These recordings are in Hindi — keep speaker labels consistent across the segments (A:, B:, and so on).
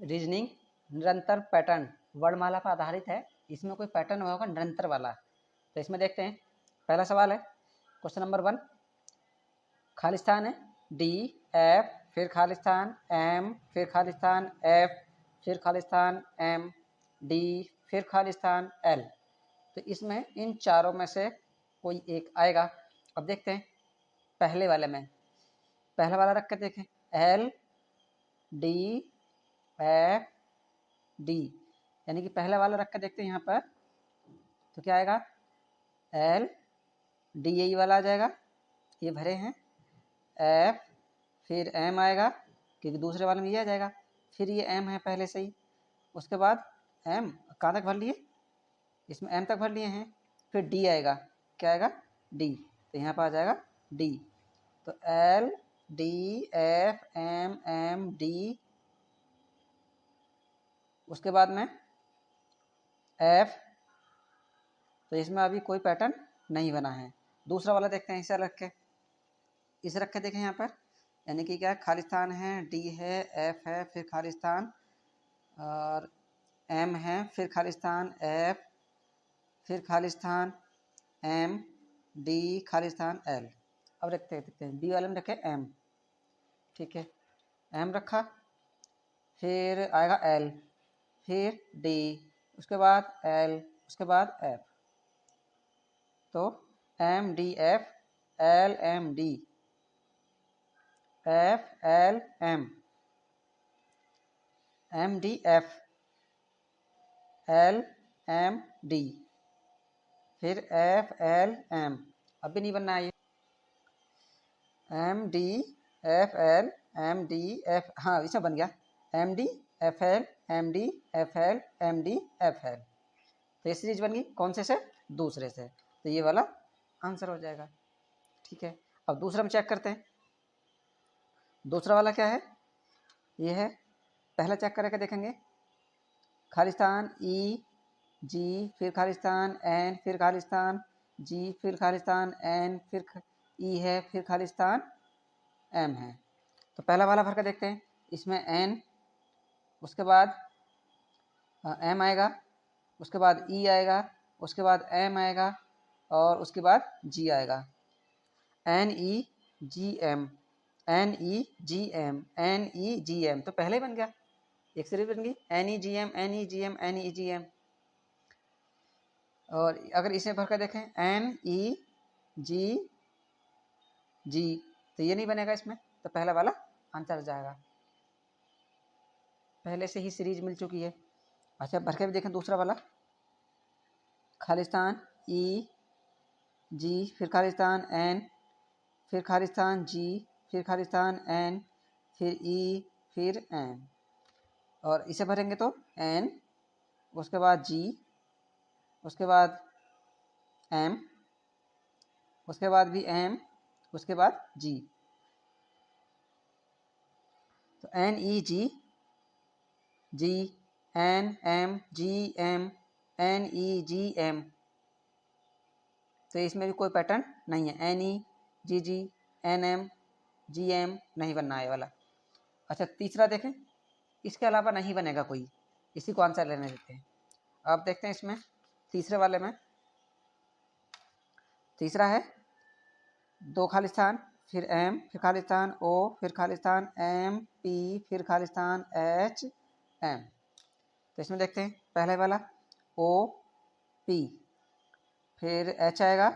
A: रीजनिंग निरंतर पैटर्न वर्णमाला पर आधारित है, इसमें कोई पैटर्न होगा निरंतर वाला। तो इसमें देखते हैं, पहला सवाल है क्वेश्चन नंबर 1, खालिस्तान है डी एफ, फिर खालिस्तान एम, फिर खालिस्तान एफ, फिर खालिस्तान एम डी, फिर खालिस्तान एल। तो इसमें इन चारों में से कोई एक आएगा। अब देखते हैं पहले वाले में, पहला वाला रख के देखें, एल डी एफ डी, यानी कि पहला वाला रख के देखते हैं यहाँ पर, तो क्या आएगा, एल डी यही वाला आ जाएगा, ये भरे हैं, एफ फिर एम आएगा क्योंकि दूसरे वाले में ये आ जाएगा, फिर ये एम है पहले से ही, उसके बाद एम कहाँ तक भर लिए, इसमें एम तक भर लिए हैं, फिर डी आएगा, क्या आएगा, डी, तो यहाँ पर आ जाएगा डी। तो L D F M M D, उसके बाद में एफ, तो इसमें अभी कोई पैटर्न नहीं बना है। दूसरा वाला देखते हैं, इसे रख के, इसे रख के देखें यहाँ पर, यानी कि क्या, खालिस्तान है, डी है, एफ है, फिर खालिस्तान और एम है, फिर खालिस्तान एफ, फिर खालिस्तान एम डी, खालिस्तान एल। अब देखते हैं डी वाले में रखे एम, ठीक है, एम रखा, फिर आएगा एल, फिर डी, उसके बाद एल, उसके बाद एफ। तो M D F, L M D, F L M, M D F, L M D, फिर एफ एल एम। अभी नहीं बनना है ये, M D F L M D F, हाँ इसमें बन गया, M D F L M D F L M D F L. तो ये सीरीज बन गई कौन से दूसरे से, तो ये वाला आंसर हो जाएगा, ठीक है। अब दूसरा हम चेक करते हैं, दूसरा वाला क्या है, ये है, पहला चेक करके देखेंगे, खालिस्तान ई जी, फिर खालिस्तान एन, फिर खालिस्तान जी, फिर खालिस्तान एन, फिर ई है, फिर खालिस्तान एम है। तो पहला वाला भर कर देखते हैं, इसमें एन, उसके बाद एम आएगा, उसके बाद ई आएगा, उसके बाद एम आएगा और उसके बाद जी आएगा, N E G M, N E G M, N E G M, तो पहले ही बन गया, एक सीरीज बन गई, N E G M, N E G M, N E G M. और अगर इसे भर कर देखें, एन ई जी जी, तो ये नहीं बनेगा इसमें, तो पहला वाला आंसर जाएगा, पहले से ही सीरीज मिल चुकी है। अच्छा भर के भी देखें दूसरा वाला, खालिस्तान ई जी, फिर खालिस्तान एन, फिर खालिस्तान जी, फिर खालिस्तान एन, फिर ई, फिर एन। और इसे भरेंगे तो एन, उसके बाद जी, उसके बाद एम, उसके बाद भी एम, उसके बाद जी। तो N E G G, N M G M, N E G M, तो इसमें भी कोई पैटर्न नहीं है, N E G G, N M G M नहीं बनना है वाला। अच्छा तीसरा देखें, इसके अलावा नहीं बनेगा कोई, इसी को आंसर लेने देते हैं। अब देखते हैं इसमें तीसरे वाले में, तीसरा है दो खालिस्तान, फिर एम, फिर खालिस्तान ओ, फिर खालिस्तान एम पी, फिर खालिस्तान एच एम। तो इसमें देखते हैं पहले वाला ओ पी, फिर एच आएगा,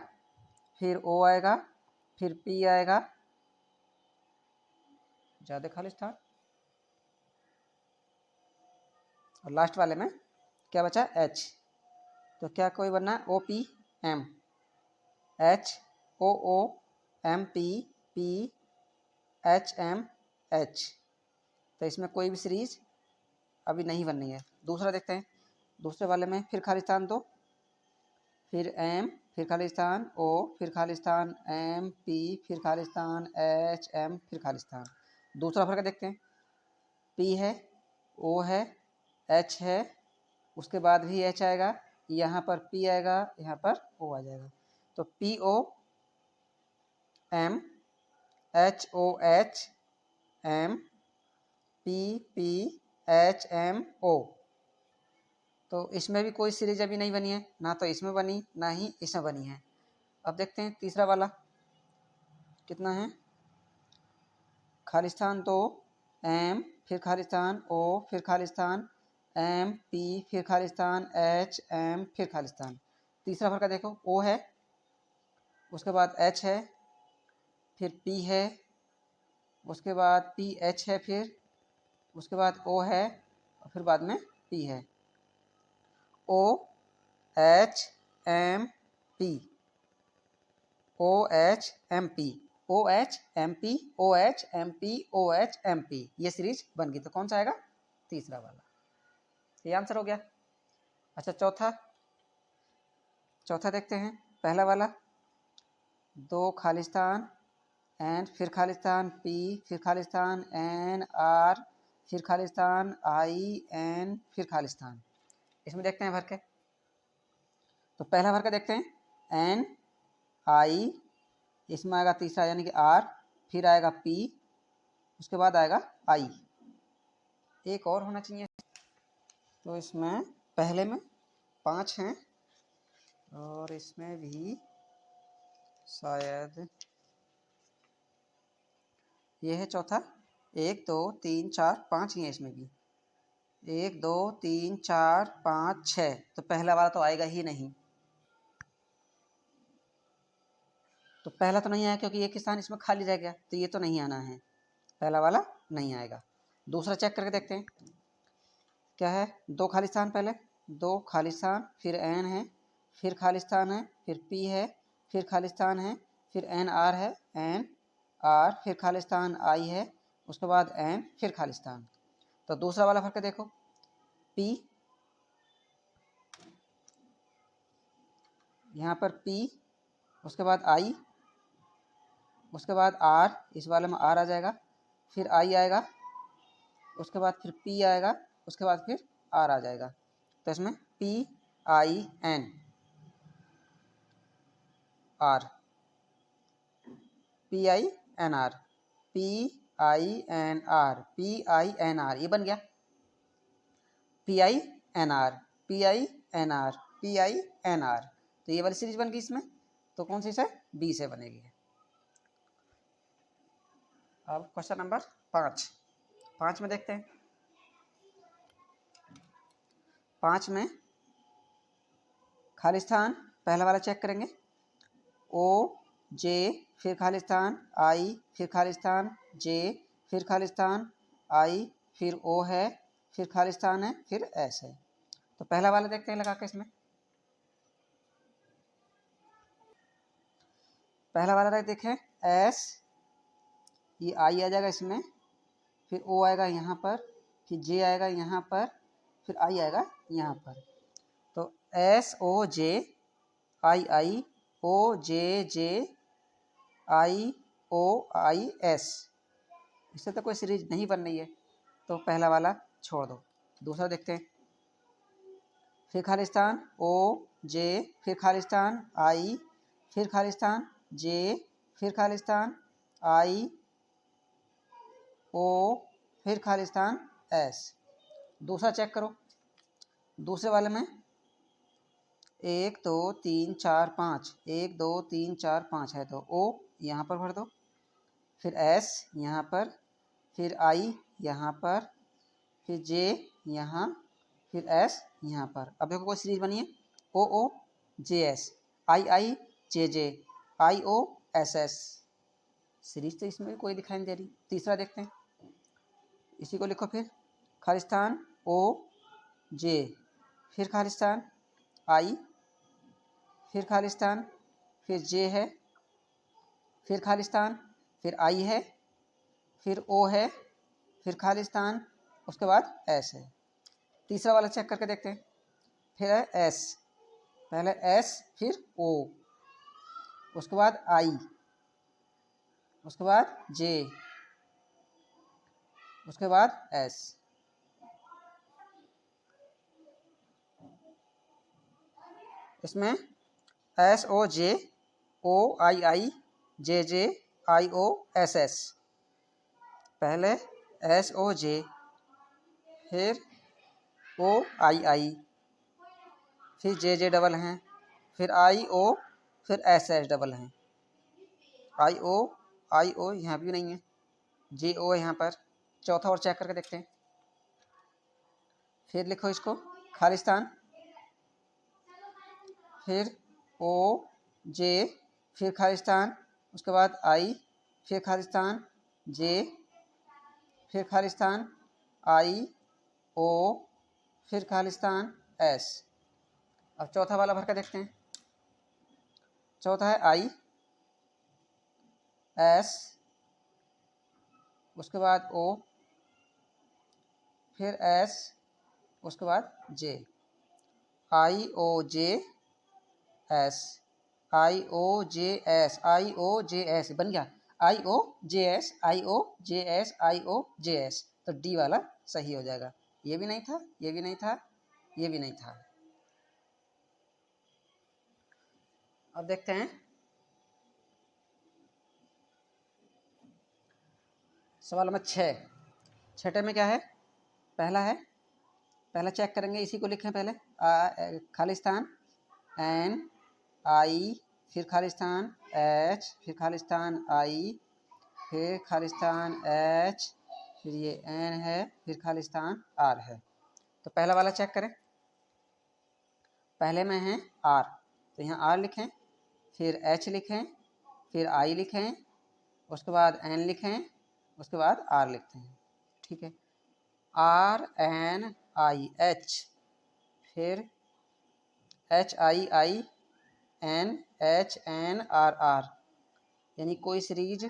A: फिर ओ आएगा, फिर पी आएगा, ज़्यादा खालिस्तान, और लास्ट वाले में क्या बचा, एच। तो क्या कोई बनना है, O P M, H O O, M P P, H M H. तो इसमें कोई भी सीरीज अभी नहीं बननी है। दूसरा देखते हैं, दूसरे वाले में फिर खालिस्तान दो, फिर एम, फिर खालिस्तान ओ, फिर खालिस्तान एम पी, फिर खालिस्तान एच एम, फिर खालिस्तान। दूसरा भर के देखते हैं, पी है, ओ है, एच है, उसके बाद भी एच आएगा, यहाँ पर पी आएगा, यहाँ पर ओ आ जाएगा। तो P O M, H O H M, P P HMO। तो इसमें भी कोई सीरीज अभी नहीं बनी है, ना तो इसमें बनी ना ही इसमें बनी है। अब देखते हैं तीसरा वाला कितना है। खालिस्तान तो M, फिर खालिस्तान O, फिर खालिस्तान M, P, फिर खालिस्तान H, M, फिर खालिस्तान। तीसरा भर का देखो O है, उसके बाद H है, फिर P है, उसके बाद PH है, फिर उसके बाद O है और फिर बाद में P है। O H M P, O H M P, O H M P, O H M P, O H M P, ये सीरीज बन गई। तो कौन सा आएगा? तीसरा वाला। ये आंसर हो गया। अच्छा चौथा देखते हैं। पहला वाला दो खालिस्तान एंड फिर खालिस्तान P, फिर खालिस्तान N R, फिर खालिस्तान I N, फिर खालिस्तान। इसमें देखते हैं भर के। तो पहला भर के देखते हैं N I, इसमें आएगा तीसरा यानी कि R, फिर आएगा P, उसके बाद आएगा I। एक और होना चाहिए। तो इसमें पहले में 5 हैं और इसमें भी शायद ये है चौथा। 1 2 3 4 5 ही है इसमें भी। 1 2 3 4 5 6। तो पहला वाला तो आएगा ही नहीं। तो पहला तो नहीं आया क्योंकि एक स्थान इसमें खाली रह गया, तो ये तो नहीं आना है, पहला वाला नहीं आएगा। दूसरा चेक करके देखते हैं क्या है। दो खालिस्तान, पहले दो खालिस्तान, फिर N है, फिर खालिस्तान है, फिर P है, फिर खालिस्तान है, फिर NR है, NR, फिर खालिस्तान I है, उसके बाद N, फिर खालिस्तान। तो दूसरा वाला फर्क देखो। P, यहाँ पर P, उसके बाद I, उसके बाद R, इस वाले में R आ जाएगा, फिर I आएगा, उसके बाद फिर P आएगा, उसके बाद फिर R आ जाएगा। तो इसमें PIN R, PINR, PINR, PINR, ये बन गया PINR, PINR, PINR। तो ये वाली सीरीज बन गई इसमें। तो कौन सी से? बी से बनेगी। अब क्वेश्चन नंबर 5 में देखते हैं। 5 में खालिस्तान पहला वाला चेक करेंगे। O J, फिर खालिस्तान I, फिर खालिस्तान J, फिर खालिस्तान I, फिर O है, फिर खालिस्तान है, फिर S है। तो पहला वाला देखते हैं लगा के इसमें। पहला वाला देखें S, ये I आ जाएगा इसमें, फिर O आएगा यहाँ पर, फिर J आएगा यहाँ पर, फिर I आएगा यहाँ पर। तो S O J I I, O J J I O I S, इससे तो कोई सीरीज नहीं बन रही है, तो पहला वाला छोड़ दो। दूसरा देखते हैं। फिर खालिस्तान O J, फिर खालिस्तान I, फिर खालिस्तान J, फिर खालिस्तान I O, फिर खालिस्तान S। दूसरा चेक करो। दूसरे वाले में 1 2 3 4 5, 1 2 3 4 5 है, तो O यहाँ पर भर दो, फिर S यहाँ पर, फिर I यहाँ पर, फिर J यहाँ, फिर S यहाँ पर। अब देखो कोई सीरीज बनी है O O J S, I I J J, I O S S। Series तो इसमें कोई दिखाई नहीं दे रही। तीसरा देखते हैं, इसी को लिखो फिर। खालिस्तान O J, फिर खालिस्तान I, फिर खालिस्तान, फिर J है, फिर खालिस्तान, फिर I है, फिर O है, फिर खालिस्तान, उसके बाद S है। तीसरा वाला चेक करके देखते हैं। फिर है S, पहले S, फिर O, उसके बाद I, उसके बाद J, उसके बाद S। इसमें S O J O I I J J I O S S, पहले S O J, फिर ओ आई आई, फिर जे जे डबल हैं, फिर आई ओ, फिर एस एस डबल हैं, आई ओ यहाँ भी नहीं है, जे ओ है यहाँ पर। चौथा और चेक करके देखते हैं। फिर लिखो इसको खालिस्तान, फिर ओ जे, फिर खालिस्तान, उसके बाद आई, फिर खालिस्तान जे, फिर खालिस्तान आई ओ, फिर खालिस्तान एस। अब चौथा वाला भर कर देखते हैं। चौथा है आई एस, उसके बाद ओ, फिर एस, उसके बाद जे, आई ओ जे एस, आई ओ जे एस, आई ओ जे एस बन गया, आई ओ जे एस, आई ओ जे एस, आई ओ जे एस। तो डी वाला सही हो जाएगा। ये भी नहीं था, ये भी नहीं था, ये भी नहीं था। अब देखते हैं सवाल नंबर 6। छठे में क्या है? पहला है, पहला चेक करेंगे, इसी को लिखें पहले। खालिस्तान एन आई, फिर खालिस्तान एच, फिर खालिस्तान आई, फिर खालिस्तान एच, फिर ये एन है, फिर खालिस्तान आर है। तो पहला वाला चेक करें। पहले में है आर, तो यहाँ आर लिखें, फिर एच लिखें, फिर आई लिखें, उसके बाद एन लिखें, उसके बाद आर लिखते हैं। ठीक है, आर एन आई एच, फिर H I I N H N R R, यानी कोई series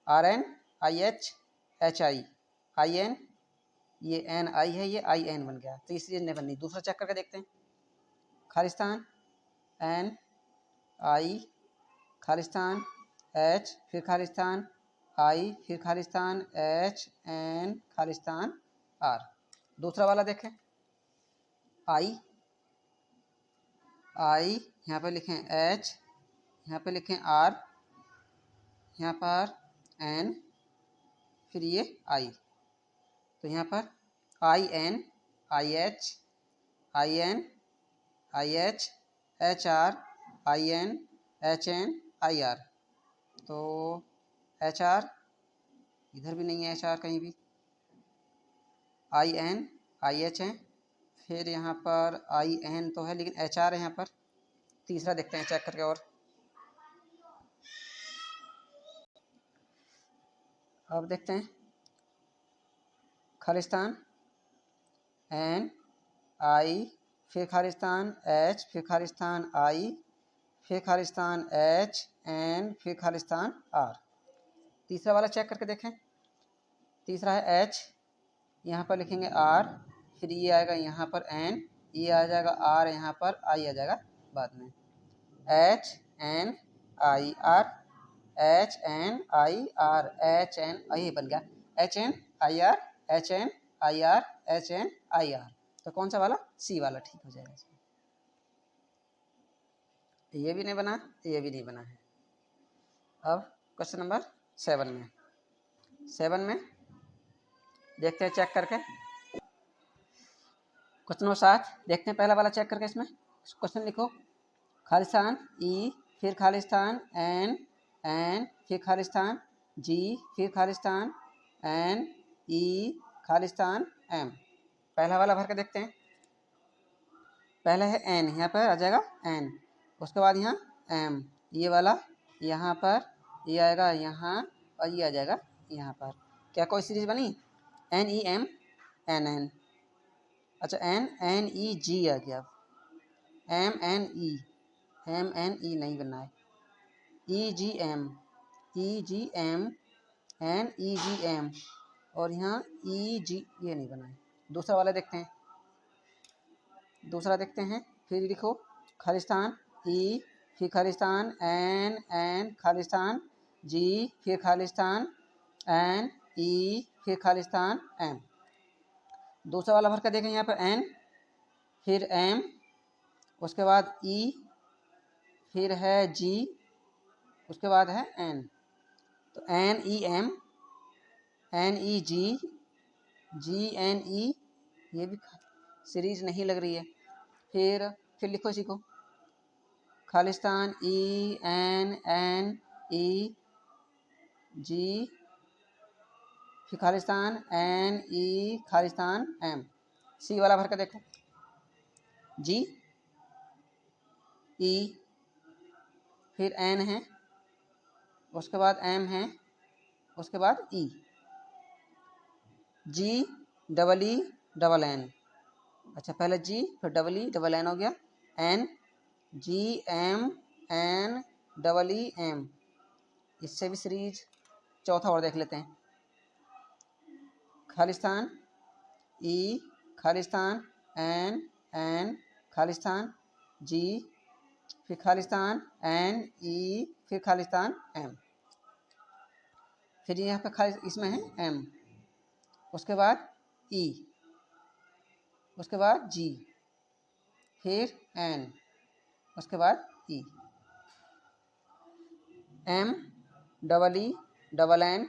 A: R N I H H I N, ये एन आई है, ये आई एन बन गया, तो ये सीरीज नहीं बननी। दूसरा चेक करके देखते हैं। खालिस्तान एन आई, खालिस्तान एच, फिर खालिस्तान आई, फिर खालिस्तान एच एन, खालिस्तान आर। दूसरा वाला देखें। आई आई, यहाँ पे लिखें एच, यहाँ पे लिखें आर, यहाँ पर एन, फिर ये आई, तो यहाँ पर I N I H I N I H H R I N H N I R. तो एच आर इधर भी नहीं है, एच आर कहीं भी, आई एन आई एच है, फिर यहाँ पर आई एन तो है लेकिन एच आर है यहाँ पर। तीसरा देखते हैं चेक करके। और अब देखते हैं खालिस्तान एन आई, फिर खालिस्तान एच, फिर खालिस्तान आई, फिर खालिस्तान एच एन, फिर खालिस्तान आर। तीसरा वाला चेक करके देखें। तीसरा है एच, यहाँ पर लिखेंगे आर, फिर ये आएगा यहाँ पर एन, ये आ जाएगा आर, यहाँ पर आई आ जाएगा बाद में। H N I R, H N I R, H N I बन गया, H N I R, H N I R, H N I R. तो कौन सा वाला? सी वाला ठीक हो जाएगा। ये भी नहीं बना, ये भी नहीं बना है। अब क्वेश्चन नंबर 7 में, 7 में देखते हैं चेक करके। क्वेश्चन नंबर 7 देखते हैं, पहला वाला चेक करके। इसमें क्वेश्चन लिखो, खालिस्तान ई, फिर खालिस्तान एन एन, फिर खालिस्तान जी, फिर खालिस्तान एन ई, खालिस्तान एम। पहला वाला भर के देखते हैं। पहला है एन, यहाँ पर आ जाएगा एन, उसके बाद यहाँ एम, ये वाला यहाँ पर, ये आएगा यहाँ, और ये आ जाएगा यहाँ पर। क्या कोई सीरीज बनी? N E M N N, अच्छा एन एन ई जी आ गया, M N E, M N E नहीं बनना है, E G M N E G M, और यहाँ ई जी, ये नहीं बना है। दूसरा वाला देखते हैं। दूसरा देखते हैं, फिर लिखो खालिस्तान ई, फिर खालिस्तान एन एन, खालिस्तान जी, फिर खालिस्तान एन ई, फिर खालिस्तान एम। दूसरा वाला भर कर देखें, यहाँ पर एन, फिर एम, उसके बाद ई, फिर है जी, उसके बाद है एन। तो N E M, N E G, G N E, ये भी सीरीज नहीं लग रही है। फिर लिखो इसी को, खालिस्तान ENNEG, फिर खालिस्तान NE, खालिस्तान M। सी वाला भर के देखो, GE, फिर N है, उसके बाद M है, उसके बाद E, GEENN। अच्छा, पहले G फिर EENN हो गया, NGMNEEM। इससे भी सीरीज। चौथा और देख लेते हैं, Khalistan E, Khalistan NN, Khalistan G, फिर खालिस्तान NE, फिर खालिस्तान M। फिर यहाँ पे इसमें है M, उसके बाद E, उसके बाद G, फिर N, उसके बाद E, MEENNGNEM।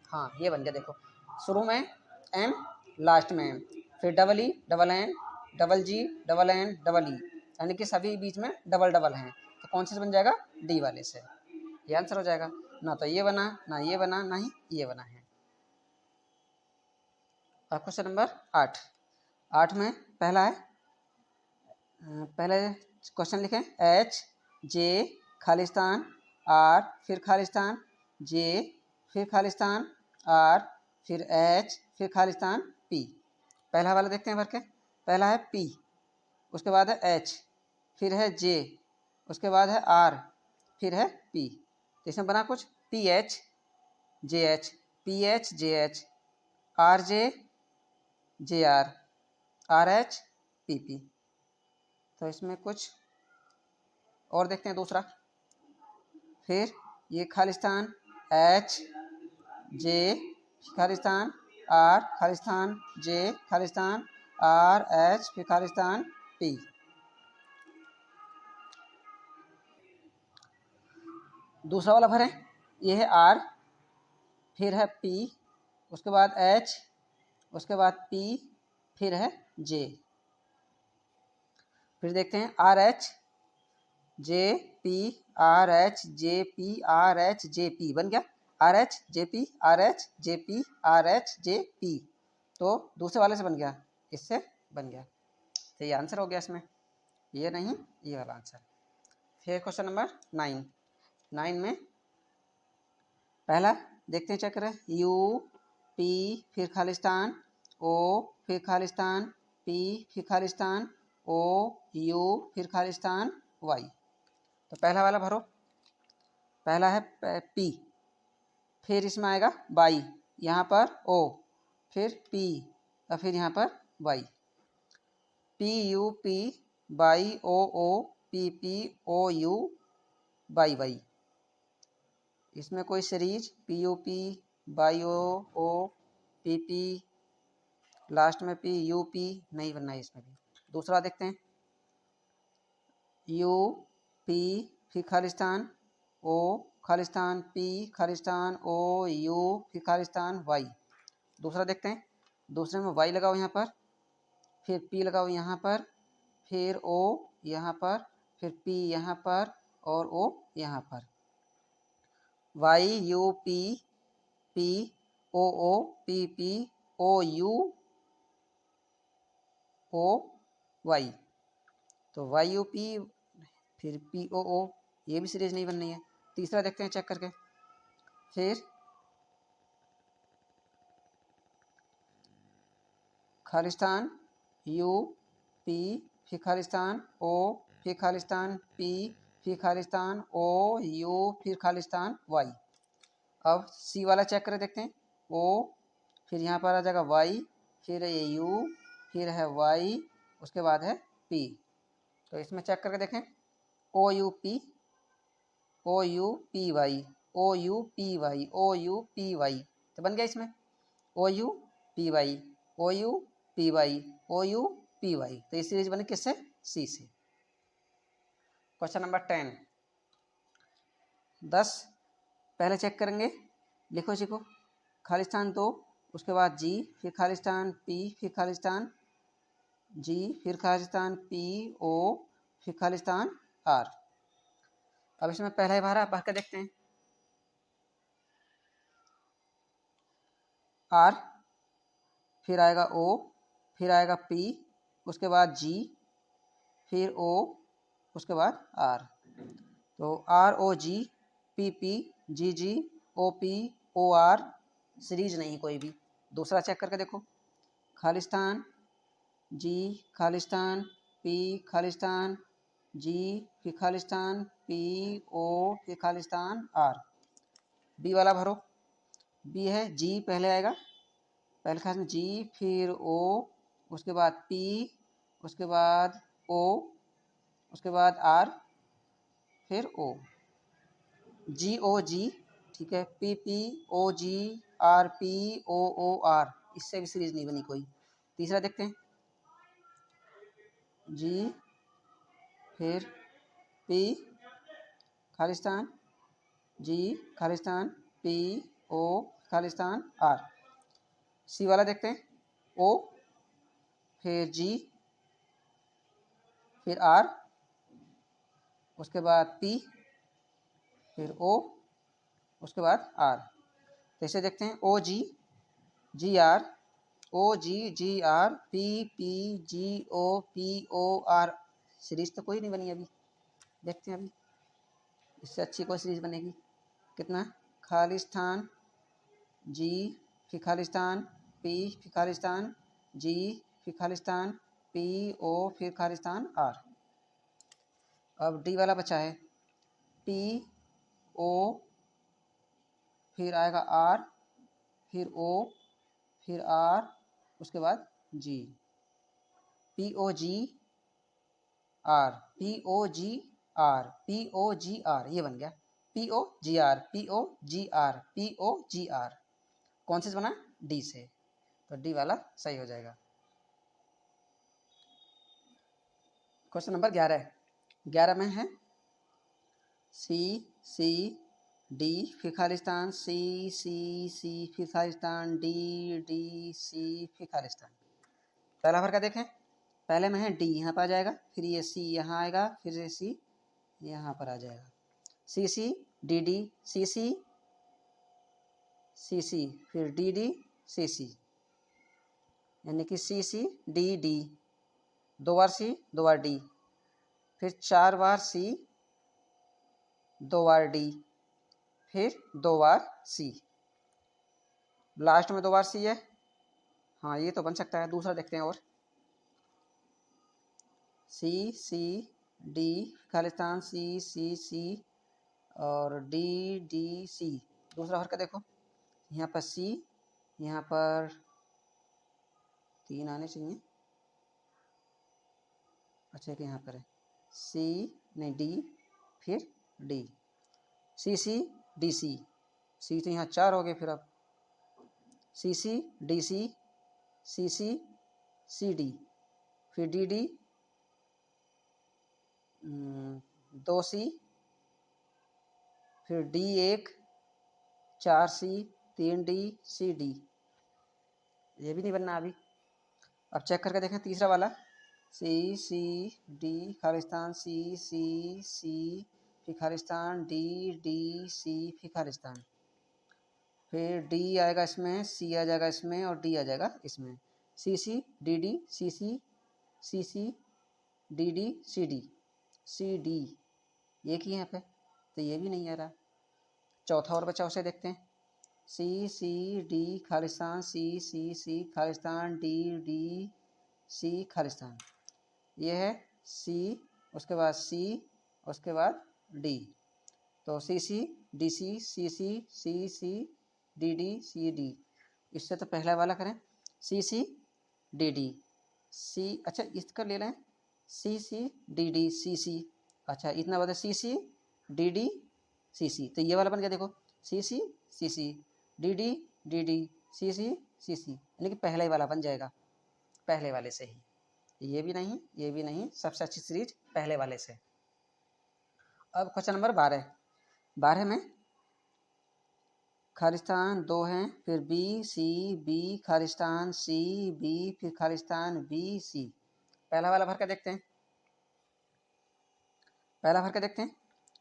A: हाँ, ये बन गया। देखो, शुरू में M, लास्ट में M, फिर EENGNNE, यानी कि सभी बीच में डबल हैं। तो कौन से बन जाएगा? डी वाले से। ये आंसर हो जाएगा। ना तो ये बना, ना ये बना, ना ही ये बना है। और क्वेश्चन नंबर 8 में पहला है, पहले क्वेश्चन लिखें, HJ, खालिस्तान R, फिर खालिस्तान J, फिर खालिस्तान R, फिर H, फिर खालिस्तान P। पहला वाला देखते हैं भर के। पहला है P, उसके बाद है H, फिर है J, उसके बाद है R, फिर है P। तो इसमें बना कुछ PH JH, PH JH, RJ JR, RH PP। तो इसमें कुछ और देखते हैं दूसरा। फिर ये Khalistan H J, Khalistan R, Khalistan J, Khalistan R H, फिर खालिस्तान P। दूसरा वाला भरें, ये है R, फिर है P, उसके बाद H, उसके बाद P, फिर है J। फिर देखते हैं RH JP RH JP RH JP बन गया। RH JP RH JP RH JP। तो दूसरे वाले से बन गया, इससे बन गया। तो ये आंसर हो गया इसमें, ये नहीं, ये वाला आंसर। फिर क्वेश्चन नंबर 9 में पहला देखते हैं, चेक करें, UP, फिर खालिस्तान O, फिर खालिस्तान P, फिर खालिस्तान O U, फिर खालिस्तान Y। तो पहला वाला भरो। पहला है P, फिर इसमें आएगा Y, यहाँ पर O, फिर P, और फिर यहाँ पर Y। PUP YOO PPOU YY। इसमें कोई series PUP YOO PP, last में PUP नहीं बनना है इसमें भी। दूसरा देखते हैं, UP, फिर Khalistan O, Khalistan P, Khalistan O U, फिर खालिस्तान Y। दूसरा देखते हैं, दूसरे में Y लगाओ यहाँ पर, फिर P लगाओ यहाँ पर, फिर O यहाँ पर, फिर P यहाँ पर, और O यहाँ पर। YUP POO PPOU OY। तो YUP फिर POO, ये भी सीरीज नहीं बननी है। तीसरा देखते हैं चेक करके। फिर खालिस्तान UP, फिर खालिस्तान O, फिर खालिस्तान P, फिर खालिस्तान O U, फिर खालिस्तान Y। अब सी वाला चेक कर देखते हैं, O, फिर यहाँ पर आ जाएगा Y, फिर ये U, फिर है Y, उसके बाद है P। तो इसमें चेक करके देखें, OUP OUPY OUPY OUPY। तो बन गया इसमें OUPY OUPY OUPY। तो ये सीरीज बनी किससे? सी से। क्वेश्चन नंबर 10 पहले चेक करेंगे, लिखो इसी को, खालिस्तान 2 उसके बाद जी, फिर खालिस्तान पी, फिर खालिस्तान जी, फिर खालिस्तान पी ओ, फिर खालिस्तान आर। अब इसमें पहला ही भरा भर के देखते हैं। आर, फिर आएगा ओ, फिर आएगा पी, उसके बाद जी, फिर ओ, उसके बाद आर। तो R O G, P P, G G, O P, O R, series नहीं कोई भी। दूसरा चेक करके देखो, Khalistan G, Khalistan P, Khalistan G, फिर खालिस्तान पी ओ, फिर खालिस्तान आर। बी वाला भरो। बी है जी, पहले आएगा, पहले खालिस्तान जी, फिर ओ, उसके बाद पी, उसके बाद ओ, उसके बाद आर, फिर ओ। जी ओ जी, ठीक है, P P O G, R P O O R, इससे भी सीरीज नहीं बनी कोई। तीसरा देखते हैं, जी, फिर P, Khalistan G, Khalistan P O, Khalistan R. C वाला देखते हैं, ओ, फिर जी, फिर आर, उसके बाद पी, फिर ओ, उसके बाद आर। तो इसे देखते हैं, O G, G R, O G, G R, P P, G O, P O R. Series तो कोई नहीं बनी अभी, देखते हैं अभी इससे अच्छी कोई सीरीज बनेगी। कितना, खालिस्तान जी, फिर खालिस्तान पी, फिर खालिस्तान जी, फिर खालिस्तान पी ओ, फिर खालिस्तान आर। अब डी वाला बचा है, पी ओ, फिर आएगा आर, फिर ओ, फिर आर, उसके बाद G, P O G R, P O G R, P O G R, ये बन गया, P O G R, P O G R, P O G R. कौन से बना, डी से, तो डी वाला सही हो जाएगा। क्वेश्चन नंबर 11 है। 11 में है सी सी डी, फिर खालिस्तान सी सी सी, फिर खालिस्तान डी डी सी, फिर खालिस्तान। पहला भर का देखें, पहले में है डी, यहाँ पर आ जाएगा, फिर ये सी यहाँ आएगा, फिर ये सी यहाँ पर आ जाएगा, C C D D, C C C सी, फिर डी डी सी सी, यानी कि सी सी डी डी, 2 बार सी 2 बार डी, फिर 4 बार सी 2 बार डी, फिर 2 बार सी, लास्ट में 2 बार सी है। हाँ ये तो बन सकता है। दूसरा देखते हैं, और सी C D, Khalistan C C सी, और डी डी सी। दूसरा भर का देखो, यहाँ पर सी, यहाँ पर 3 आने चाहिए, अच्छा कि यहाँ पर है सी, नहीं डी, फिर D, C C D C, सी तो यहाँ 4 हो गए, फिर अब सी C D C, C C C D, फिर डी डी 2 सी, फिर डी 1, 4 सी, 3 डी, सी डी। ये भी नहीं बनना अभी। अब चेक करके देखें तीसरा वाला, सी C D, Khalistan C C सी, फिर खालिस्तान डी डी सी, फिर खालिस्तान, फिर डी आएगा इसमें, सी आ जाएगा इसमें, और डी आ जाएगा इसमें, C C D D C C, C C D D C D, C D, ये की यहाँ पे, तो ये भी नहीं आ रहा। चौथा और बचा, उसे देखते हैं, C C D, Khalistan C C C, Khalistan D D C, Khalistan, ये है सी, उसके बाद सी, उसके बाद डी, तो सी C D C, C C C C, D D C D. इससे तो पहला वाला करें, सी सी डी डी सी, अच्छा इसका ले लें, सी सी डी डी सी सी, अच्छा इतना बता, सी सी डी डी सी सी, तो ये वाला बन गया देखो, C C C C, D D D D C C C C, यानी कि पहला ही वाला बन जाएगा पहले वाले से ही। ये भी नहीं, ये भी नहीं, सबसे अच्छी सीरीज पहले वाले से। अब क्वेश्चन नंबर 12 में खालिस्तान 2 हैं, फिर बी सी बी, खालिस्तान सी बी, फिर खालिस्तान बी सी। पहला वाला भर के देखते हैं, पहला भर के देखते हैं।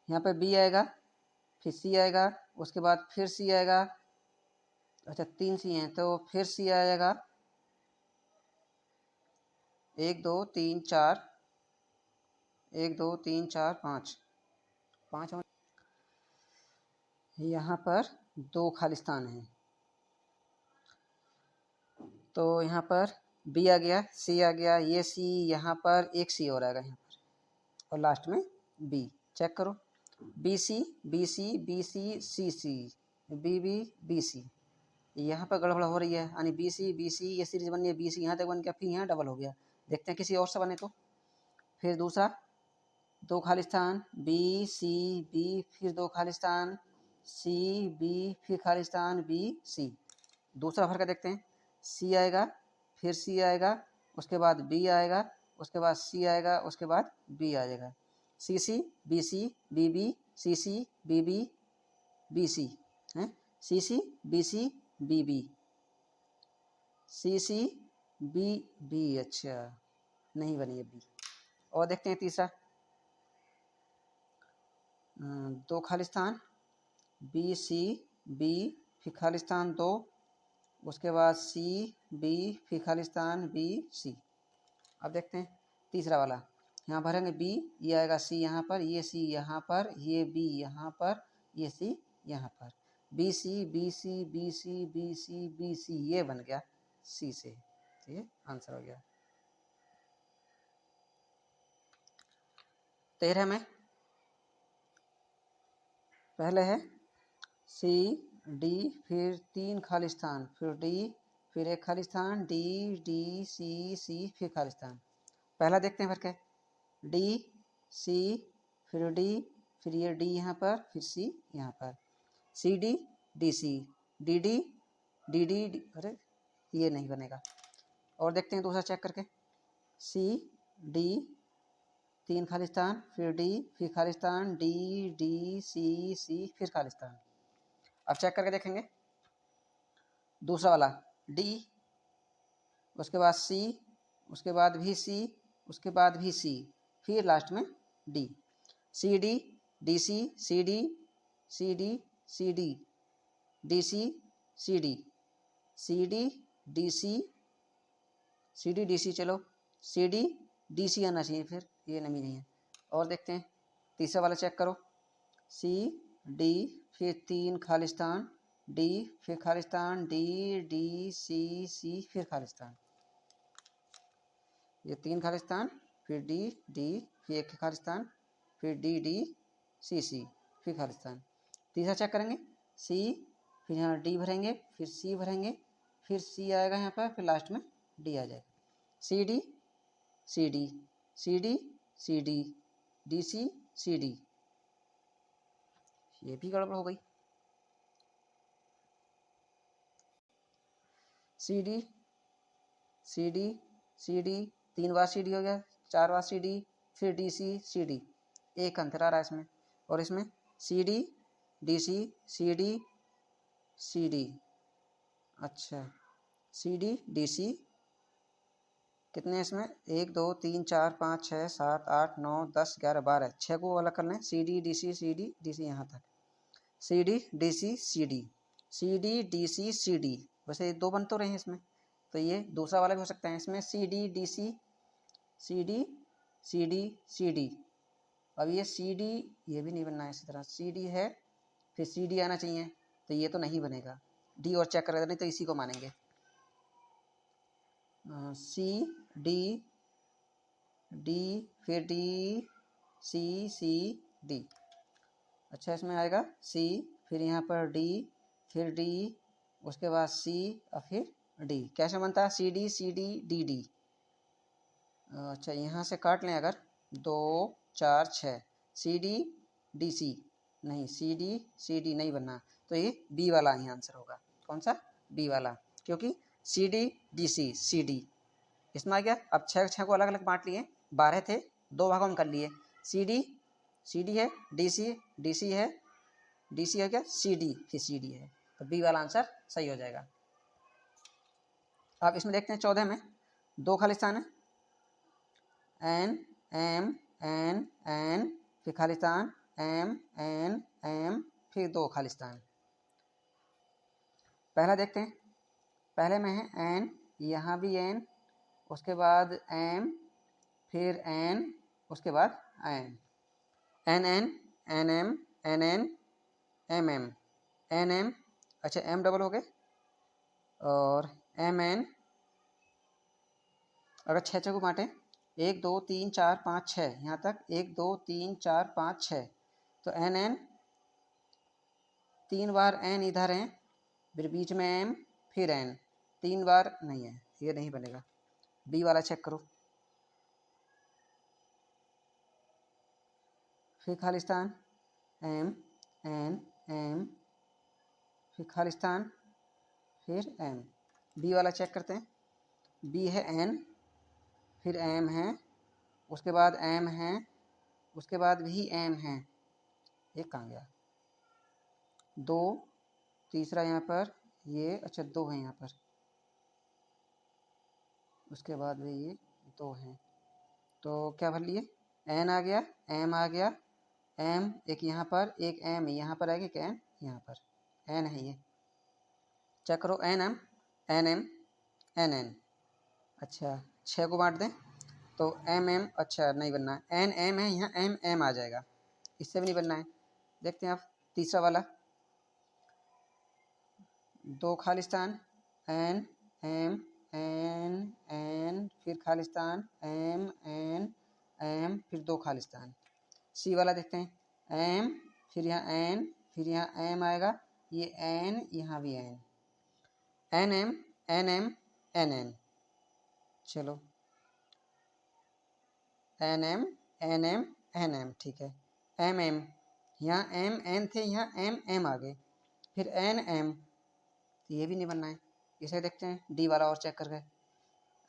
A: यहाँ पे बी आएगा, फिर सी आएगा, उसके बाद फिर सी आएगा। अच्छा 3 सी हैं तो फिर सी आएगा, 1 2 3 4, 1 2 3 4 5, 5। यहाँ पर 2 खालिस्तान हैं, तो यहाँ पर बी आ गया, सी आ गया, ये सी, यहाँ पर एक सी और आएगा यहाँ पर, और लास्ट में बी। चेक करो, B C B C B C C C, B B B C. यहाँ पर गड़बड़ हो रही है, यानी बी सी ये सीरीज बनी है, बी सी यहाँ तक बन गया, फिर यहाँ डबल हो गया। देखते हैं किसी और से बने तो। फिर दूसरा 2 खालिस्तान बी सी बी, फिर 2 खालिस्तान सी बी, फिर खालिस्तान बी सी। दूसरा भर के देखते हैं, सी आएगा, फिर सी आएगा, उसके बाद बी आएगा, उसके बाद सी आएगा, उसके बाद बी आ जाएगा। C C B C B B, C C B B B C है, C C B C B B, C C B B. अच्छा नहीं बनी है बी। और देखते हैं तीसरा, 2 खालिस्तान बी सी बी, फिर खालिस्तान 2, उसके बाद सी बी, फिर खालिस्तान बी सी। अब देखते हैं तीसरा वाला, यहाँ भरेंगे बी, ये आएगा सी यहाँ पर, ये सी यहाँ पर, ये बी यहाँ पर, ये सी यहाँ पर, B C B C B C B C B C, ये बन गया सी से। तो ये आंसर हो गया। 13 में पहले है सी डी, फिर 3 खालिस्तान, फिर डी, फिर 1 खालिस्तान, डी डी सी सी, फिर खालिस्तान। पहला देखते हैं भर के, डी सी, फिर डी, फिर ये डी यहाँ पर, फिर सी यहाँ पर, C D D C, D D D D D, अरे ये नहीं बनेगा। और देखते हैं दूसरा चेक करके, सी डी, 3 खालिस्तान, फिर डी, फिर खालिस्तान, डी डी सी सी, फिर खालिस्तान। अब चेक करके देखेंगे दूसरा वाला, डी, उसके बाद सी, उसके बाद भी सी, उसके बाद भी सी, फिर लास्ट में D. C D D C, C D C D C D, D C C D, C D D C, C D D C, चलो सी डी डी सी आना चाहिए, फिर ये नहीं है। और देखते हैं तीसरा वाला चेक करो, सी डी, फिर 3 खालिस्तान, डी, फिर खालिस्तान, डी डी सी सी, फिर खालिस्तान। ये 3 खालिस्तान, फिर डी डी, फिर 1 खालिस्तान, फिर डी डी सी सी, फिर खालिस्तान। तीसरा चेक करेंगे, सी, फिर यहाँ डी भरेंगे, फिर सी भरेंगे, फिर सी आएगा यहाँ पर, फिर लास्ट में डी आ जाएगा। C D C D C D C D, D C C D, ये भी गड़बड़ हो गई। C D C D C D, 3 बार सी डी हो गया, 4 बार सी डी, फिर डी सी सी डी, एक अंतर आ रहा है इसमें। और इसमें C D D C C D C D, अच्छा सी डी डी सी कितने हैं इसमें, 1 2 3 4 5 6 7 8 9 10 11 12, 6 को अलग कर लें, C D D C C D D C, यहाँ तक C D D C C D, C D D C C D. वैसे 2 बन तो रहे हैं इसमें, तो ये दूसरा वाला भी हो सकता है। इसमें C D D C C D C D C D, अब ये सी डी ये भी नहीं बनना है इसी तरह, सी डी है, फिर सी डी आना चाहिए, तो ये तो नहीं बनेगा। डी और चेक कर, नहीं तो इसी को मानेंगे। सी डी डी, फिर डी सी सी डी, अच्छा इसमें आएगा सी, फिर यहाँ पर डी, फिर डी, उसके बाद सी और फिर डी। कैसे बनता है, C D C D D D. अच्छा यहाँ से काट लें अगर, 2 4 6, सी डी डी सी, नहीं सी डी नहीं बनना, तो ये बी वाला ही आंसर होगा। कौन सा, बी वाला, क्योंकि C D D C C D इसमें आ गया। अब 6 को अलग अलग बांट लिए, 12 थे, 2 भागों में कर लिए। सी डी है, डी सी है, डी सी हो गया, सी डी, फिर सी डी है, तो बी वाला आंसर सही हो जाएगा। अब इसमें देखते हैं 14 में 2 खालिस्तान है, एन एम एन एन, फिर खालिस्तान एम एन एम, फिर 2 खालिस्तान। पहला देखते हैं, पहले में है एन, यहाँ भी एन, उसके बाद एम, फिर एन, उसके बाद N, N N N M N N M M N M, अच्छा एम डबल हो गए, और एम एन। अगर 6 को बांटें 1 2 3 4 5 6, यहाँ तक 1 2 3 4 5 6, तो एन एन 3 बार एन इधर है, फिर बीच में एम, फिर एन, 3 बार नहीं है, ये नहीं बनेगा। बी वाला चेक करो, फिर खालिस्तान एम एन एम, फिर खालिस्तान, फिर एम। बी वाला चेक करते हैं, बी है एन, फिर एम है, उसके बाद एम है, उसके बाद भी एम है, एक कहाँ गया, 2, तीसरा यहाँ पर ये, अच्छा 2 है यहाँ पर, उसके बाद भी ये 2 हैं, तो क्या भर लिए, एन आ गया, एम आ गया, एम एक यहाँ पर, एक एम यहाँ पर आएगा, एक एन यहाँ पर, एन है ये। चेक करो, N M N M N N, अच्छा 6 को बांट दें तो एम एम, अच्छा नहीं बनना है, एन एम है, यहाँ एम एम आ जाएगा, इससे भी नहीं बनना है। देखते हैं आप तीसरा वाला, 2 खालिस्तान एन एम एन एन, फिर खालिस्तान एम एन एम, फिर 2 खालिस्तान। सी वाला देखते हैं, एम, फिर यहाँ एन, फिर यहाँ एम आएगा, ये एन, यहाँ भी N, N M N M N N, चलो N M N M N M, ठीक है, एम एम, यहाँ एम एन थे, यहाँ एम एम आ गए, फिर एन एम, तो ये भी नहीं बनना है। इसे देखते हैं डी वाला और चेक करके,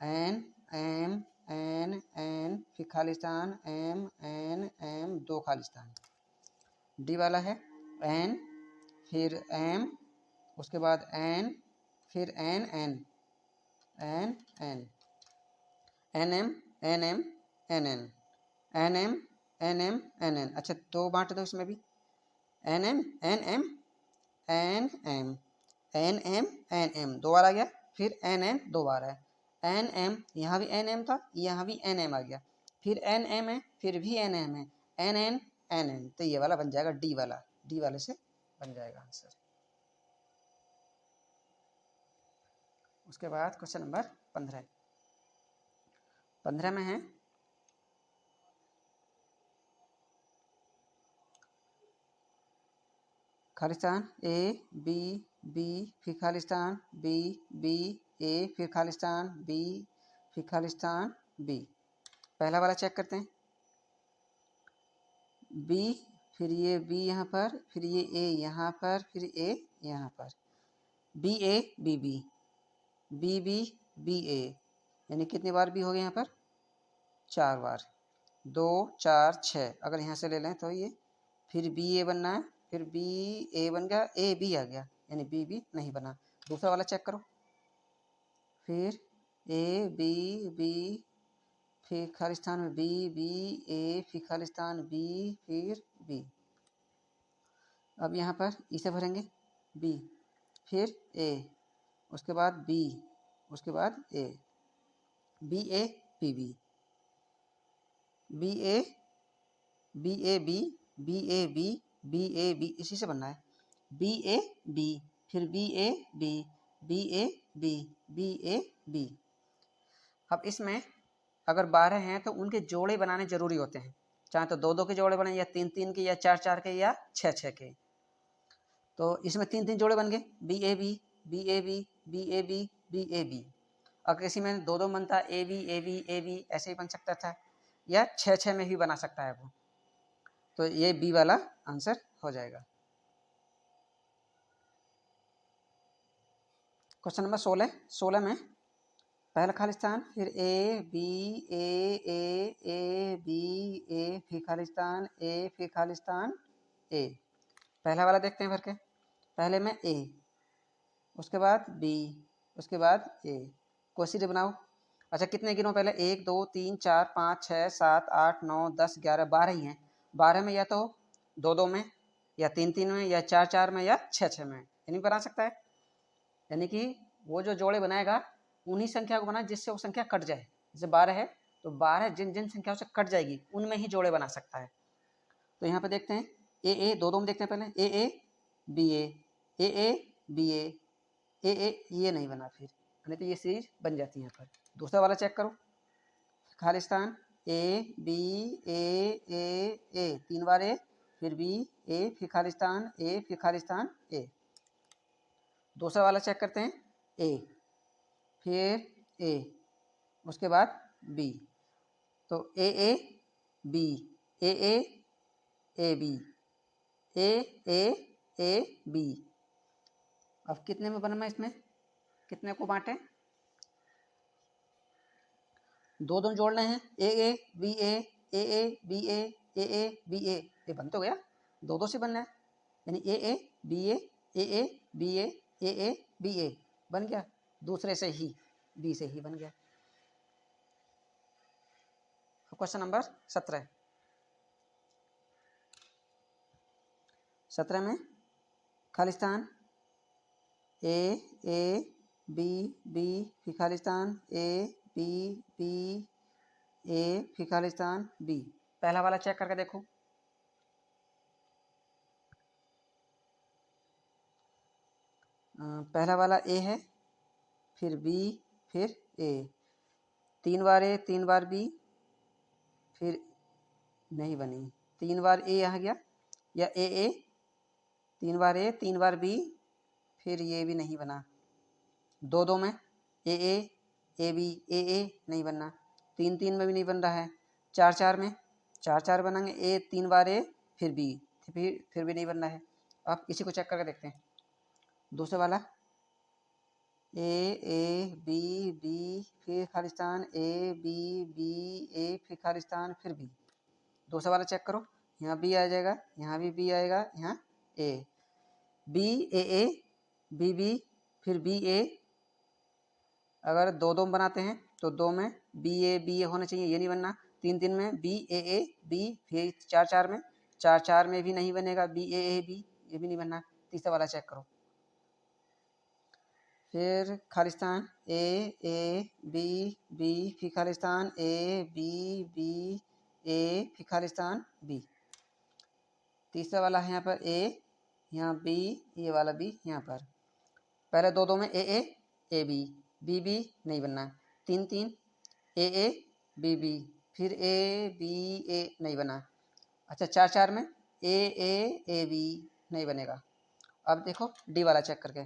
A: एन एम एन एन, फिर खालिस्तान एम एन एम, 2 खालिस्तान। डी वाला है एन, फिर एम, उसके बाद एन, फिर N N N N, N M N M N N, N M N M N N, अच्छा 2 बांट दो इसमें भी, N M N M N M N M N M, 2 बार आ गया, फिर एन एन 2 बार है, एन एम, यहाँ भी एन एम था, यहाँ भी एन एम आ गया, फिर एन एम है, फिर भी एन एम है, एन एन एन एन, तो ये वाला बन जाएगा डी वाला, डी वाले से बन जाएगा आंसर। उसके बाद क्वेश्चन नंबर 15, 15 में है खालिस्तान ए बी बी, फिर खालिस्तान बी बी ए, फिर खालिस्तान बी, फिर खालिस्तान बी। पहला वाला चेक करते हैं, बी, फिर ये बी यहाँ पर, फिर ये ए यहाँ पर, फिर ए यहाँ पर, B A B B B B B A, यानी कितनी बार बी हो गया यहाँ पर, 4 बार, 2 4 6, अगर यहाँ से ले लें तो ये, फिर बी ए बनना है, फिर बी ए बन गया, ए बी आ गया, यानी बी बी नहीं बना। दूसरा वाला चेक करो, फिर ए बी बी, फिर खालिस्तान में बी बी ए, फिर खालिस्तान बी, फिर बी। अब यहाँ पर इसे भरेंगे बी, फिर ए, उसके बाद बी, उसके बाद A, B A B B B A B A B B A B B A B, इसी से बनना है, बी ए बी, फिर B A B B A B B A B. अब इसमें अगर 12 हैं तो उनके जोड़े बनाने जरूरी होते हैं, चाहे तो 2 2 के जोड़े बने, या 3 3 के, या 4 4 के, या 6 6 के। तो इसमें 3 3 जोड़े बन गए, B A B B A B B A B B A B. अगर किसी में 2 2 बनता, A B A B A B, ऐसे ही बन सकता था, या 6 6 में भी बना सकता है वो, तो ये बी वाला आंसर हो जाएगा। क्वेश्चन नंबर 16, 16 में पहला खालिस्तान, फिर ए बी ए बी ए, फिर खालिस्तान ए, फिर खालिस्तान ए। पहला वाला देखते हैं भर के, पहले में ए, उसके बाद बी, उसके बाद ए। क्वेश्चन बनाओ। अच्छा कितने गिनो पहले, 1 2 3 4 5 6 7 8 9 10 11 12 ही हैं। 12 में या तो 2 2 में, या 3 3 में, या 4 4 में, या 6 6 में, यानी बना सकता है। यानी कि वो जो जोड़े बनाएगा उन्हीं संख्या को बनाए जिससे वो संख्या कट जाए। जैसे 12 है तो 12 जिन जिन संख्याओं से कट जाएगी उनमें ही जोड़े बना सकता है। तो यहाँ पे देखते हैं ए 2 2 में देखते हैं पहले, ए बी ए बी ए ये नहीं बना, फिर नहीं तो ये सीरीज बन जाती है। यहाँ पर दूसरा वाला चेक करो, खालिस्तान ए बी ए 3 बार ए, फिर बी ए, फिर खालिस्तान ए, फिर खालिस्तान ए। दूसरा वाला चेक करते हैं, ए फिर ए, उसके बाद बी। तो A B A B A B. अब कितने में बना, इसमें कितने को बांटे, 2 2 जोड़ने हैं, ए बी बी बी ये बन तो गया, 2 2 से बनना है, यानी ए बी ए बन गया, दूसरे से ही बी से ही बन गया। क्वेश्चन नंबर 17 में खालिस्तान ए बी फिर खालिस्तान ए बी ए फिर खालिस्तान बी। पहला वाला चेक करके देखो, पहला वाला ए है, फिर बी, फिर ए, 3 बार ए 3 बार बी, फिर नहीं बनी, 3 बार ए आ गया, या ए 3 बार ए 3 बार बी, फिर ये भी नहीं बना, 2 2 में ए बी ए नहीं बनना, 3 3 में भी नहीं बन रहा है, 4 4 में 4 4 बनाएंगे, ए 3 बार ए फिर बी, फिर भी नहीं बनना है। अब इसी को चेक करके देखते हैं, दूसरा वाला ए बी फिर खालिस्तान ए बी ए फिर खालिस्तान फिर बी। दूसरा वाला चेक करो, यहाँ बी आ जाएगा, यहाँ भी बी आएगा, यहाँ ए बी ए बी फिर बी ए। अगर 2 2 में बनाते हैं तो 2 में बी ए होना चाहिए, ये नहीं बनना, 3 3 में बी ए बी, फिर 4 4 में 4 4 में भी नहीं बनेगा, बी ए बी, ये भी नहीं बनना। तीसरा वाला चेक करो, फिर खालिस्तान ए बी फिर खालिस्तान ए बी ए फिर खालिस्तान बी। तीसरा वाला है यहाँ पर ए, यहाँ बी, ये वाला बी यहाँ पर। पहले 2 2 में ए बी नहीं बनना, 3 3 ए बी फिर ए बी ए नहीं बना। अच्छा 4 4 में ए बी नहीं बनेगा। अब देखो डी वाला चेक करके,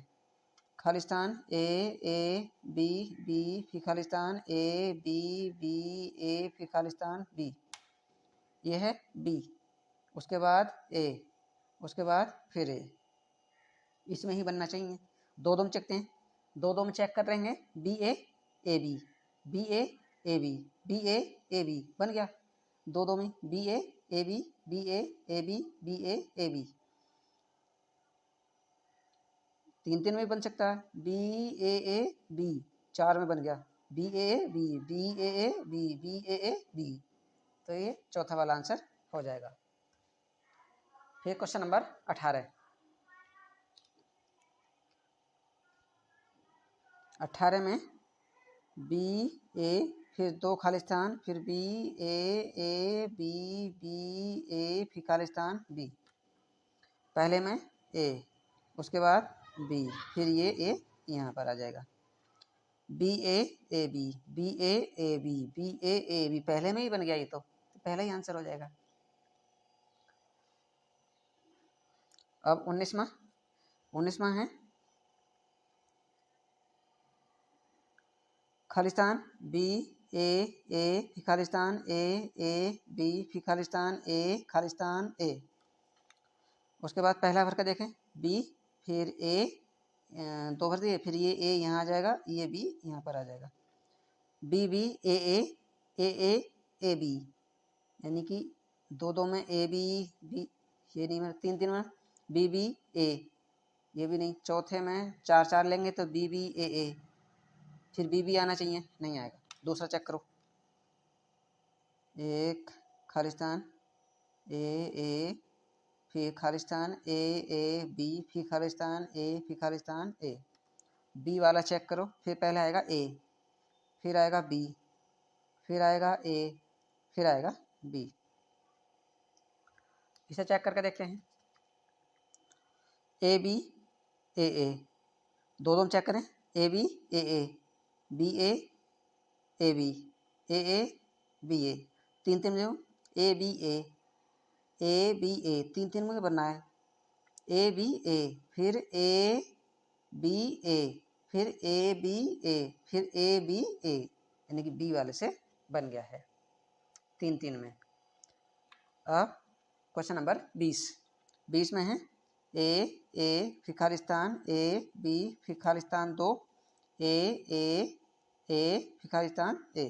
A: खालिस्तान ए बी फिर खालिस्तान ए बी ए फिर खालिस्तान बी, ये है बी, उसके बाद ए, उसके बाद फिर ए, इसमें ही बनना चाहिए। 2 2 में चेकते हैं, 2 2 में चेक कर रहे हैं, बी ए बी बन गया, 2 2 में बी ए बी। 3 3 में बन सकता है, बी ए बी, 4 में बन गया, बी ए बी। तो ये चौथा वाला आंसर हो जाएगा। फिर क्वेश्चन नंबर 18 में बी ए फिर 2 खालिस्तान, फिर बी ए बी फिर खालिस्तान बी। पहले में ए, उसके बाद बी, फिर ये ए यहाँ पर आ जाएगा, बी ए बी पहले में ही बन गया, ये तो पहले ही आंसर हो जाएगा। अब 19वां है खालिस्तान बी ए फिर खालिस्तान ए बी फिर खालिस्तान ए। उसके बाद पहला भर का देखें, बी फिर ए, 2 भर दिए, फिर ये ए यहाँ आ जाएगा, ये बी यहाँ पर आ जाएगा, बी ए बी, यानी कि 2 2 में ए बी ये नहीं, 3 3 में बी ए ये भी नहीं। चौथे में 4 4 लेंगे तो बी बी ए, फिर बी बी आना चाहिए, नहीं आएगा। दूसरा चेक करो, एक खालिस्तान ए, फिर खालिस्तान ए बी, फिर खालिस्तान ए, फिर खालिस्तान ए। बी वाला चेक करो, फिर पहले आएगा ए, फिर आएगा बी, फिर आएगा ए, फिर आएगा बी। इसे चेक करके देखते हैं। ए बी ए, दो चेक करें, A B A, B A B, A B A, तीन तीन में ए बी ए, तीन तीन में बनना है। ए बी ए, फिर ए बी ए, फिर ए बी ए, फिर ए बी ए, यानी कि बी वाले से बन गया है तीन तीन में। अब क्वेश्चन नंबर 20 में है ए फिर खालिस्तान ए बी, फिर खालिस्तान 2 ए फिर खालिस्तान ए।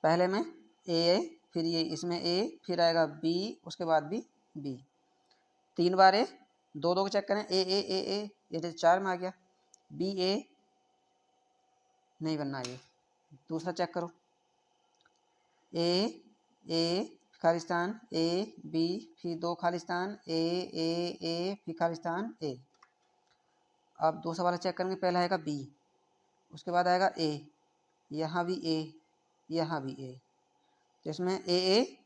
A: पहले में ए, फिर ये इसमें ए, फिर आएगा बी, उसके बाद भी बी। 3 बार ए, दो को चेक करें, ए, ये तो 4 में आ गया। बी ए नहीं बनना ये। दूसरा चेक करो, ए खालिस्तान ए बी, फिर 2 खालिस्तान ए फिर खालिस्तान ए। अब दूसरा वाला चेक करेंगे, पहला आएगा बी, उसके बाद आएगा ए, यहाँ भी ए, यहाँ भी ए। तो इसमें ए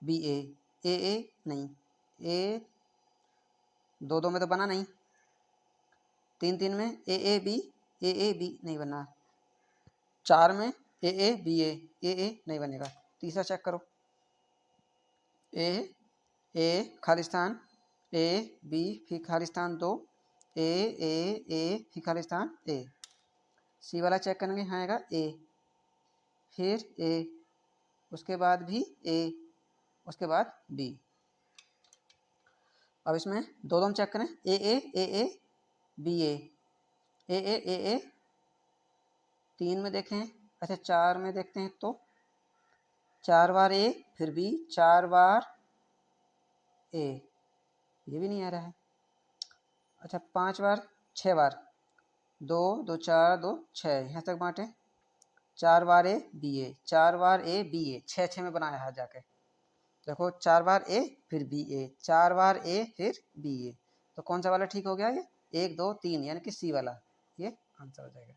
A: बी ए नहीं, ए दो में तो बना नहीं, तीन तीन में ए बी नहीं बना, 4 में ए बी ए नहीं बनेगा। तीसरा चेक करो, ए खालिस्तान ए बी, फिर खालिस्तान 2 ए फिर खालिस्तान ए। सी वाला चेक करेंगे, यहाँ आएगा ए, फिर ए, उसके बाद भी ए, उसके बाद बी। अब इसमें दो चेक करें, ए बी ए 3 में देखें, अच्छा 4 में देखते हैं तो 4 बार ए, फिर बी 4 बार ए, ये भी नहीं आ रहा है। अच्छा 5 बार 6 बार, 2 2 4 2 6, यहाँ तक बांटे। 4 बार ए बी ए, 4 बार ए बी ए, 6 में बनाया है जाके। देखो 4 बार ए फिर बी ए, 4 बार ए फिर बी ए। तो कौन सा वाला ठीक हो गया ये? 1 2 3, यानी कि सी वाला ये आंसर हो जाएगा।